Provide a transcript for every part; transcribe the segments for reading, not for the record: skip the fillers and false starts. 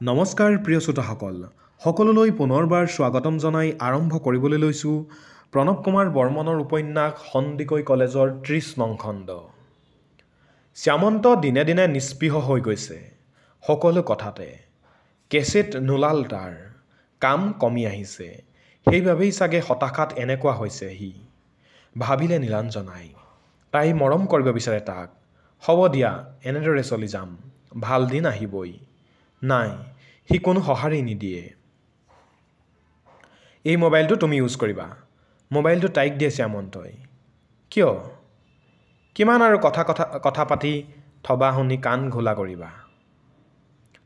নমস্কাৰ প্ৰিয় শ্ৰোতাসকল সকলোলৈ পুনৰবাৰ স্বাগতম জনাই আৰম্ভ কৰিবলৈ লৈছোঁ প্ৰণৱ কুমাৰ বৰ্মনৰ উপন্যাস সন্দিকৈ কলেজৰ ৩০ নং খণ্ড। শ্যামন্ত দিনে দিনে নিস্পৃহ হৈ গৈছে সকলো কথাতে। কেছেট নোলাল তাৰ, কাম কমি আহিছে, সেইবাবেই চাগে হতাশাত এনেকুৱা হৈছে সি, ভাবিলে নীলাঞ্জনাই। তাই মৰম কৰিব বিচাৰে তাক। হ'ব দিয়া, এনেদৰে চলি যাম, ভাল দিন আহিবই। নাই, সি কোনো সঁহাৰি নিদিয়ে। এই মোবাইলটো তুমি ইউজ কৰিবা, মোবাইলটো তাইক দিয়ে শ্যামন্তই। কিয়? কিমান আৰু কথা পাতি থবা শুনি কাণ ঘোলা কৰিবা?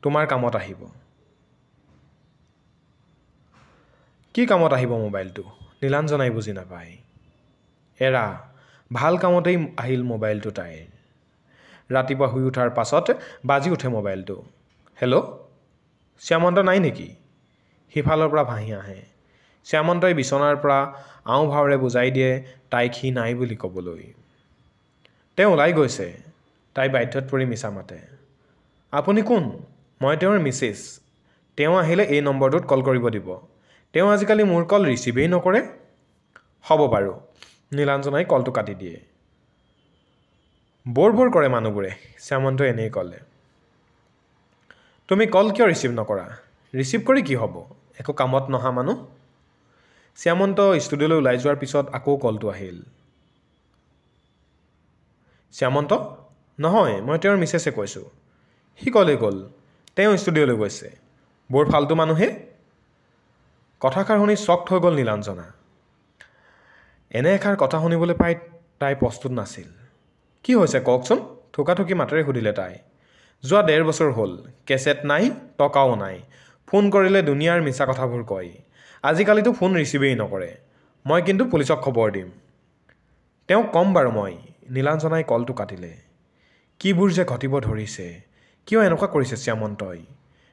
তোমাৰ কামত আহিব। কি কামত আহিব মোবাইলটো? নীলাঞ্জনাই বুজি নাপায়। এৰা, ভাল কামতেই আহিল মোবাইলটো তাইৰ। ৰাতিপুৱা শুই উঠাৰ পাছত বাজি উঠে মোবাইলটো। হেল্ল', শ্যামন্ত নাই নেকি? সিফালৰ পৰা ভাহি আহে। শ্যামন্তই বিচনাৰ পৰা আও ভাওৰে বুজাই দিয়ে তাইক সি নাই বুলি ক'বলৈ। তেওঁ ওলাই গৈছে। তাই বাধ্যত পৰি মিছা মাতে। আপুনি কোন? মই তেওঁৰ মিছেছ। তেওঁ আহিলে এই নম্বৰটোত কল কৰিব দিব। তেওঁ আজিকালি মোৰ কল ৰিচিভেই নকৰে। হ'ব বাৰু। নীলাঞ্জনাই কলটো কাটি দিয়ে। বৰ কৰে মানুহবোৰে, শ্যামন্তই এনেই ক'লে। তুমি কল কিয় ৰিচিভ নকৰা? ৰিচিভ কৰি কি হ'ব? একো কামত নহা মানুহ। শ্যামন্ত ষ্টুডিঅ'লৈ ওলাই যোৱাৰ পিছত আকৌ কলটো আহিল। শ্যামন্ত? নহয়, মই তেওঁৰ মিছেছে কৈছোঁ। সি কলৈ গ'ল? তেওঁ ষ্টুডিঅ'লৈ গৈছে। বৰ ফাল্টু মানুহে। কথাষাৰ শুনি চক্ট হৈ গ'ল নীলাঞ্জনা। এনে এষাৰ কথা শুনিবলৈ পাই তাই প্ৰস্তুত নাছিল। কি হৈছে কওকচোন? থোকাথুকি মাতেৰে সুধিলে তাই। যোৱা ১.৫ বছৰ হ'ল, কেছেট নাই, টকাও নাই। ফোন কৰিলে দুনিয়াৰ মিছা কথাবোৰ কয়। আজিকালিতো ফোন ৰিচিভেই নকৰে। মই কিন্তু পুলিচক খবৰ দিম। তেওঁক ক'ম বাৰু মই। নীলাঞ্জনাই কলটো কাটিলে। কিবোৰ যে ঘটিব ধৰিছে, কিয় এনেকুৱা কৰিছে শ্যামন্তই?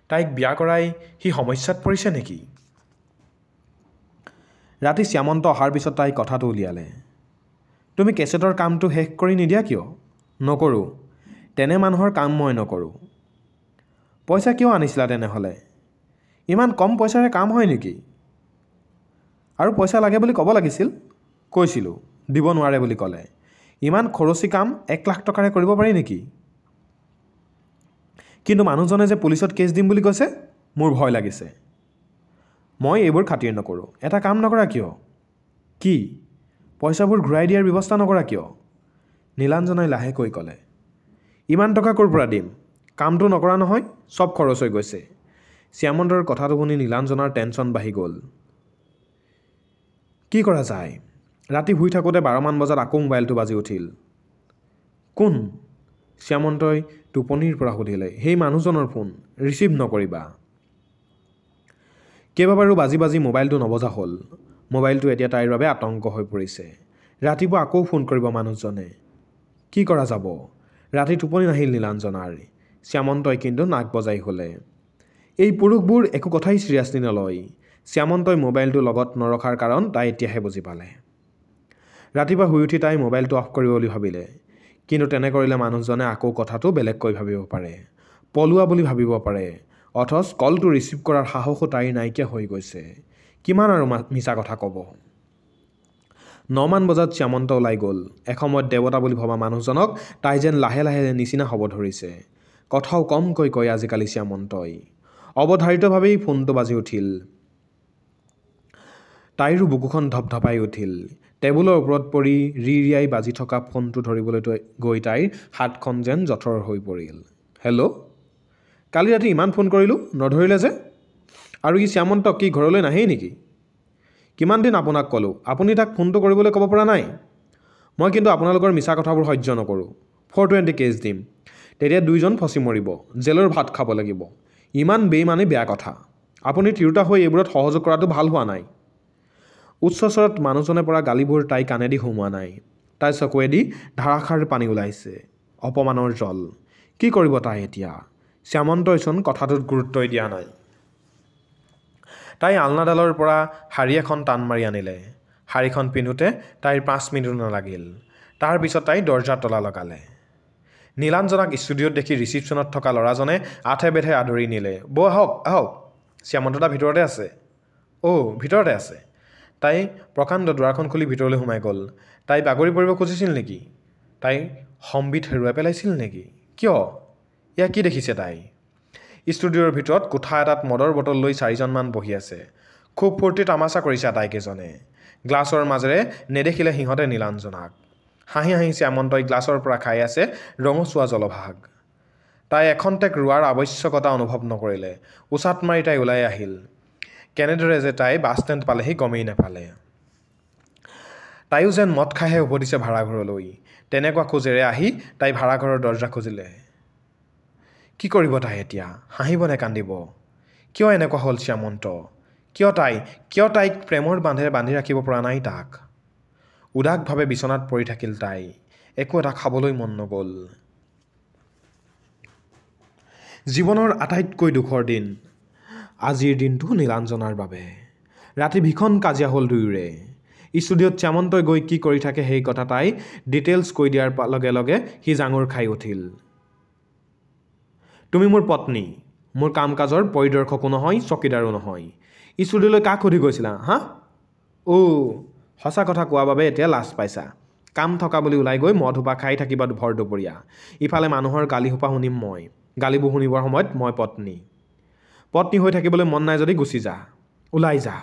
তাইক বিয়া কৰাই সি সমস্যাত পৰিছে নেকি? ৰাতি শ্যামন্ত অহাৰ পিছত তাই কথাটো উলিয়ালে। তুমি কেছেটৰ কামটো শেষ কৰি নিদিয়া কিয়? নকৰোঁ। তেনে মানুহৰ কাম মই নকৰোঁ। পইচা কিয় আনিছিলা তেনেহ'লে? ইমান কম পইচাৰে কাম হয় নেকি? আৰু পইচা লাগে বুলি ক'ব লাগিছিল। কৈছিলোঁ, দিব নোৱাৰে বুলি ক'লে। ইমান খৰচী কাম ১ লাখ টকাৰে কৰিব পাৰি নেকি? কিন্তু মানুহজনে যে পুলিচত কেছ দিম বুলি কৈছে, মোৰ ভয় লাগিছে। মই এইবোৰ খাতিৰ নকৰোঁ। এটা কাম নকৰা কিয়? কি? পইচাবোৰ ঘূৰাই দিয়াৰ ব্যৱস্থা নকৰা কিয়? নীলাঞ্জনাই লাহেকৈ ক'লে। ইমান টকা ক'ৰ পৰা দিম? কামটো নকৰা নহয়, চব খৰচ হৈ গৈছে। শ্যামন্তৰ কথাটো শুনি নীলাঞ্জনাৰ টেনশ্যন বাঢ়ি গ'ল। কি কৰা যায়? ৰাতি শুই থাকোঁতে ১২মান বজাত আকৌ মোবাইলটো বাজি উঠিল। কোন? শ্যামন্তই টোপনিৰ পৰা সুধিলে। সেই মানুহজনৰ ফোন, ৰিচিভ নকৰিবা। কেইবাবাৰো বাজি বাজি মোবাইলটো নবজা হ'ল। মোবাইলটো এতিয়া তাইৰ বাবে আতংক হৈ পৰিছে। ৰাতিপুৱা আকৌ ফোন কৰিব মানুহজনে। কি কৰা যাব? ৰাতি টোপনি নাহিল নীলাঞ্জনাৰ। শ্যামন্তই কিন্তু নাক বজাই শুলে। এই পুৰুষবোৰ একো কথাই চিৰিয়াছলি নলয়। শ্যামন্তই মোবাইলটো লগত নৰখাৰ কাৰণ তাই এতিয়াহে বুজি পালে। ৰাতিপুৱা শুই উঠি তাই মোবাইলটো অফ কৰিব বুলি ভাবিলে। কিন্তু তেনে কৰিলে মানুহজনে আকৌ কথাটো বেলেগকৈ ভাবিব পাৰে, পলুৱা বুলি ভাবিব পাৰে। অথচ কলটো ৰিচিভ কৰাৰ সাহসো তাইৰ নাইকিয়া হৈ গৈছে। কিমান আৰু মিছা কথা ক'ব? ৯মান বজাত শ্যামন্ত ওলাই গ'ল। এসময়ত দেৱতা বুলি ভবা মানুহজনক তাই যেন লাহে লাহে নিচিনা হ'ব ধৰিছে। কথাও কমকৈ কয় আজিকালি শ্যামন্তই। অৱধাৰিতভাৱেই ফোনটো বাজি উঠিল। তাইৰো বুকুখন ধপধপাই উঠিল। টেবুলৰ ওপৰত পৰি ৰিৰিয়াই বাজি থকা ফোনটো ধৰিবলৈ গৈ তাইৰ হাতখন যেন জঠৰ হৈ পৰিল। হেল্ল', কালি ৰাতি ইমান ফোন কৰিলোঁ, নধৰিলে যে? আৰু ই শ্যামন্ত কি ঘৰলৈ নাহেই নেকি? কিমান দিন আপোনাক ক'লোঁ, আপুনি তাক ফোনটো কৰিবলৈ ক'ব পৰা নাই? মই কিন্তু আপোনালোকৰ মিছা কথাবোৰ সহ্য নকৰোঁ। 420 কেছ দিম। তেতিয়া দুয়োজন ফচি মৰিব, জেলৰ ভাত খাব লাগিব। ইমান বেইমানি বেয়া কথা। আপুনি তিৰোতা হৈ এইবোৰত সহযোগ কৰাটো ভাল হোৱা নাই। উচ্চ স্বৰত মানুহজনে পৰা গালিবোৰ তাই কাণেদি সোমোৱা নাই। তাইৰ চকুৱেদি ধাৰাসাৰ পানী ওলাইছে। অপমানৰ জল। কি কৰিব তাই এতিয়া? শ্যামন্তইচোন কথাটোত গুৰুত্বই দিয়া নাই। তাই আলনাডালৰ পৰা শাৰী এখন টান মাৰি আনিলে। শাৰীখন পিন্ধোতে তাইৰ 5 মিনিটো নালাগিল। তাৰ পিছত তাই দৰ্জাত তলা লগালে। নীলাঞ্জনাক ষ্টুডিঅ'ত দেখি ৰিচিপশ্যনত থকা ল'ৰাজনে আঠে বেধে আদৰি নিলে। বৌ আহক আহক, শ্যামন্তদা ভিতৰতে আছে। ভিতৰতে আছে। তাই প্ৰকাণ্ড দুৱাৰখন খুলি ভিতৰলৈ সোমাই গ'ল। তাই বাগৰি পৰিব খুজিছিল নেকি? তাই সম্বিত হেৰুৱাই পেলাইছিল নেকি? কিয়? এয়া কি দেখিছে তাই? ষ্টুডিঅ'ৰ ভিতৰত কোঠা এটাত মদৰ বটল লৈ 4জনমান বহি আছে। খুব ফূৰ্তি তামাচা কৰিছে আটাইকেইজনে। গ্লাছৰ মাজেৰে নেদেখিলে সিহঁতে নীলাঞ্জনাক। হাঁহি হাঁহি শ্যামন্তই গ্লাছৰ পৰা খাই আছে ৰঙচুৱা জলভাগ। তাই এখন্তেক ৰোৱাৰ আৱশ্যকতা অনুভৱ নকৰিলে। উচাত মাৰি তাই ওলাই আহিল। কেনেদৰে যে তাই বাছ ষ্টেণ্ড পালেহি গমেই নাপালে। তাইও যেন মদ খাইহে উভতিছে ভাড়াঘৰলৈ। তেনেকুৱা খোজেৰে আহি তাই ভাড়াঘৰৰ দৰজা খুজিলে। কি কৰিব তাই এতিয়া? হাঁহিব নে কান্দিব? কিয় এনেকুৱা হ'ল শ্যামন্ত? কিয় তাইক প্ৰেমৰ বান্ধেৰে বান্ধি ৰাখিব পৰা নাই তাক? উদাসভাৱে বিচনাত পৰি থাকিল তাই। একো এটা খাবলৈ মন নগ'ল। জীৱনৰ আটাইতকৈ দুখৰ দিন আজিৰ দিনটো নীলাঞ্জনাৰ বাবে। ৰাতি ভীষণ কাজিয়া হ'ল দুয়োৰে। ষ্টুডিঅ'ত শ্যামন্তই গৈ কি কৰি থাকে সেই কথা তাই ডিটেইলছ কৈ দিয়াৰ লগে লগে সি জাঙুৰ খাই উঠিল। তুমি মোৰ পত্নী, মোৰ কাম কাজৰ পৰিদৰ্শকো নহয়, চকীদাৰো নহয়। ষ্টুডিঅ'লৈ কাক সুধি গৈছিলা হা? সঁচা কথা কোৱা বাবে এতিয়া লাজ পাইছা। কাম থকা বুলি ওলাই গৈ মদসোপা খাই থাকিবা ভৰ দুপৰীয়া। ইফালে মানুহৰ গালিসোপা শুনিম মই। গালিবোৰ শুনিবৰ সময়ত মই পত্নী হৈ থাকিবলৈ মন নাই যদি গুচি যা, ওলাই যা।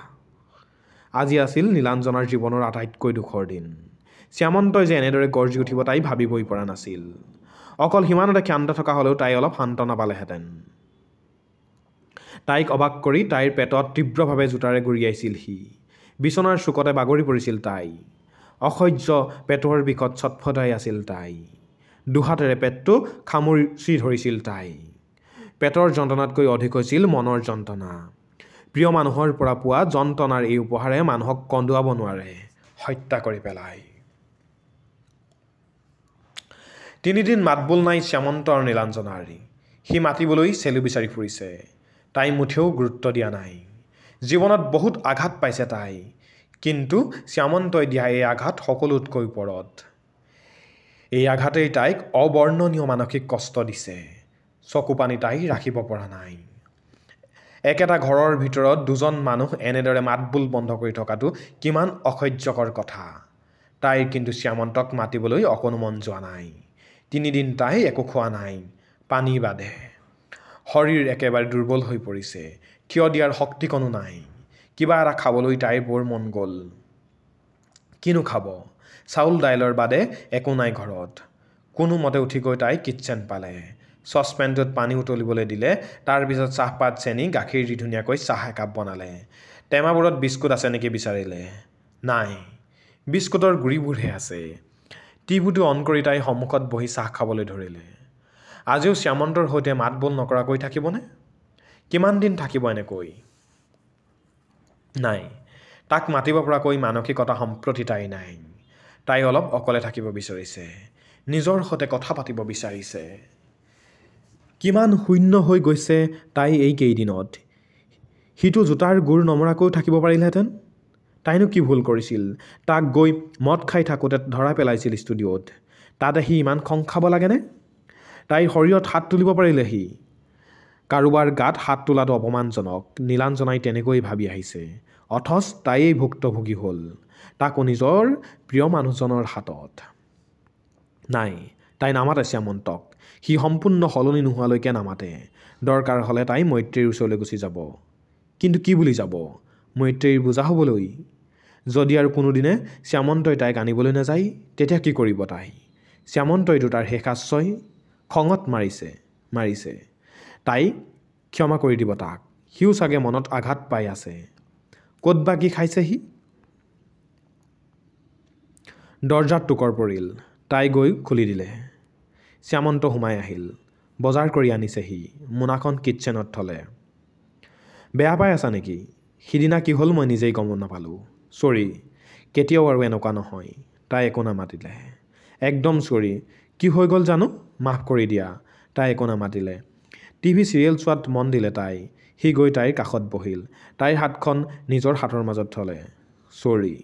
আজি আছিল নীলাঞ্জনাৰ জীৱনৰ আটাইতকৈ দুখৰ দিন। শ্যামন্তই যে এনেদৰে গৰ্জি উঠিব তাই ভাবিবই পৰা নাছিল। অকল সিমানতে ক্ষান্ত থকা হ'লেও তাই অলপ শান্ত নাপালেহেঁতেন। তাইক অবাক কৰি তাইৰ পেটত তীব্ৰভাৱে জোতাৰে গুৰিয়াইছিল সি। বিচনাৰ চুকতে বাগৰি পৰিছিল তাই। অসহ্য পেটৰ বিষত ছটফটাই আছিল তাই। দুহাতেৰে পেটটো খামুচি ধৰিছিল তাই। পেটৰ যন্ত্ৰণাতকৈ অধিক হৈছিল মনৰ যন্ত্ৰণা। প্ৰিয় মানুহৰ পৰা পোৱা যন্ত্ৰণাৰ এই উপহাৰে মানুহক কন্দুৱাব নোৱাৰে, হত্যা কৰি পেলায়। 3 দিন মাতবোল নাই শ্যামন্ত আৰু নীলাঞ্জনাৰ। সি মাতিবলৈ চেলু বিচাৰি ফুৰিছে। তাই মুঠেও গুৰুত্ব দিয়া নাই। জীৱনত বহুত আঘাত পাইছে তাই, কিন্তু শ্যামন্তই দিয়া এই আঘাত সকলোতকৈ ওপৰত। এই আঘাতেই তাইক অবৰ্ণনীয় মানসিক কষ্ট দিছে। চকুপানী তাই ৰাখিব পৰা নাই। একেটা ঘৰৰ ভিতৰত 2জন মানুহ এনেদৰে মাতবোল বন্ধ কৰি থকাটো কিমান অসহ্যকৰ কথা। তাইৰ কিন্তু শ্যামন্তক মাতিবলৈ অকণো মন যোৱা নাই। 3 দিন তাই একো খোৱা নাই, পানী বাদে। শৰীৰ একেবাৰে দুৰ্বল হৈ পৰিছে। থিয় দিয়াৰ শক্তিকণো নাই। কিবা এটা খাবলৈ তাইৰ বৰ মন গ'ল। কিনো খাব? চাউল দাইলৰ বাদে একো নাই ঘৰত। কোনোমতে উঠি গৈ তাই কিটচেন পালে। চচপেনটোত পানী উতলিবলৈ দিলে। তাৰপিছত চাহপাত চেনি গাখীৰ দি ধুনীয়াকৈ চাহ একাপ বনালে। টেমাবোৰত বিস্কুট আছে নেকি বিচাৰিলে। নাই, বিস্কুটৰ গুৰিবোৰহে আছে। টিভিটো অন কৰি তাই সন্মুখত বহি চাহ খাবলৈ ধৰিলে। আজিও শ্যামন্তৰ সৈতে মাতবোল নকৰাকৈ থাকিবনে? কিমান দিন থাকিব এনেকৈ? নাই, তাক মাতিব পৰাকৈ মানসিকতা সম্প্ৰতি তাই নাই। তাই অলপ অকলে থাকিব বিচাৰিছে। নিজৰ সৈতে কথা পাতিব বিচাৰিছে। কিমান শূন্য হৈ গৈছে তাই এই কেইদিনত। সিটো জোতাৰ গোৰ নমৰাকৈ থাকিব পাৰিলেহেঁতেন। তাইনো কি ভুল কৰিছিল? তাক গৈ মদ খাই থাকোঁতে ধৰা পেলাইছিল ষ্টুডিঅ'ত। তাতে সি ইমান খং খাব লাগেনে? তাইৰ শৰীৰত হাত তুলিব পাৰিলে সি। কাৰোবাৰ গাত হাত তোলাটো অপমানজনক, নীলাঞ্জনাই তেনেকৈ ভাবি আহিছে। অথচ তাইয়েই ভুক্তভোগী হ'ল, তাকো নিজৰ প্ৰিয় মানুহজনৰ হাতত। নাই, তাই নামাতে শ্যামন্তক। সি সম্পূৰ্ণ সলনি নোহোৱালৈকে নামাতে। দৰকাৰ হ'লে তাই মৈত্ৰীৰ ওচৰলৈ গুচি যাব। কিন্তু কি বুলি যাব? মৈত্ৰীৰ বোজা হ'বলৈ? যদি আৰু কোনোদিনে শ্যামন্তই তাইক আনিবলৈ নাযায়, তেতিয়া কি কৰিব তাই? শ্যামন্তইতো তাৰ শেষ আশ্ৰয়। খঙত মাৰিছে। তাই ক্ষমা কৰি দিব তাক। সিও চাগে মনত আঘাত পাই আছে। ক'ত বা কি খাইছে সি? দৰজাত টোকৰ পৰিল। তাই গৈ খুলি দিলে। শ্যামন্ত সোমাই আহিল। বজাৰ কৰি আনিছে সি। মোনাখন কিটচেনত থলে। বেয়া পাই আছা নেকি? সিদিনা কি হ'ল মই নিজেই গম নাপালোঁ। চৰি, কেতিয়াও আৰু এনেকুৱা নহয়। তাই একো নামাতিলে। একদম চৰি, কি হৈ গ'ল জানো? মাফ কৰি দিয়া। তাই একো নামাতিলে। টিভি চিৰিয়েল চোৱাত মন দিলে তাই। সি গৈ তাইৰ কাষত বহিল। তাইৰ হাতখন নিজৰ হাতৰ মাজত থলে। চৰি।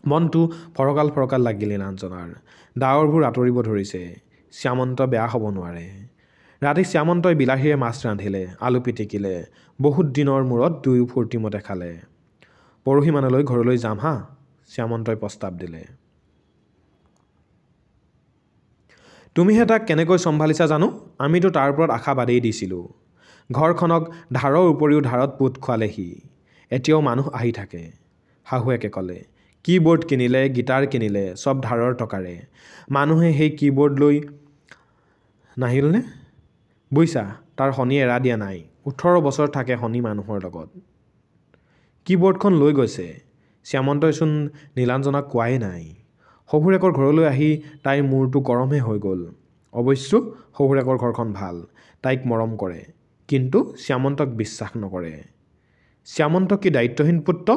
মনটো ফৰকাল লাগিল নীলাঞ্জনাৰ। ডাৱৰবোৰ আঁতৰিব ধৰিছে। শ্যামন্ত বেয়া হ'ব নোৱাৰে। ৰাতি শ্যামন্তই বিলাহীৰে মাছ ৰান্ধিলে, আলু পিটিকিলে। বহুত দিনৰ মূৰত দুয়ো ফূৰ্তিমতে খালে। পৰহিমানলৈ ঘৰলৈ যাম হা, শ্যামন্তই প্ৰস্তাৱ দিলে। তুমিহে তাক কেনেকৈ চম্ভালিছা জানো, আমিতো তাৰ ওপৰত আশা বাদেই দিছিলোঁ। ঘৰখনক ধাৰৰ উপৰিও ধাৰত পোত খোৱালেহি। এতিয়াও মানুহ আহি থাকে। শাহুৱেকে ক'লে। কীবৰ্ড কিনিলে, গীটাৰ কিনিলে, চব ধাৰৰ টকাৰে। মানুহে সেই কীবৰ্ড লৈ নাহিলনে? বুইছা, তাৰ শনি এৰা দিয়া নাই। 18 বছৰ থাকে শনি মানুহৰ লগত। কীবৰ্ডখন লৈ গৈছে। শ্যামন্তইচোন নীলাঞ্জনাক কোৱাই নাই। শহুৰেকৰ ঘৰলৈ আহি তাইৰ মূৰটো গৰমহে হৈ গ'ল। অৱশ্য শহুৰেকৰ ঘৰখন ভাল, তাইক মৰম কৰে, কিন্তু শ্যামন্তক বিশ্বাস নকৰে। শ্যামন্ত কি দায়িত্বহীন পুত্ৰ?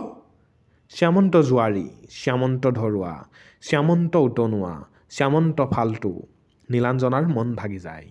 শ্যামন্ত জোৱাৰী, শ্যামন্ত ধৰুৱা, শ্যামন্ত উতনুৱা, শ্যামন্ত ফাল্টু। নীলাঞ্জনাৰ মন ভাগি যায়।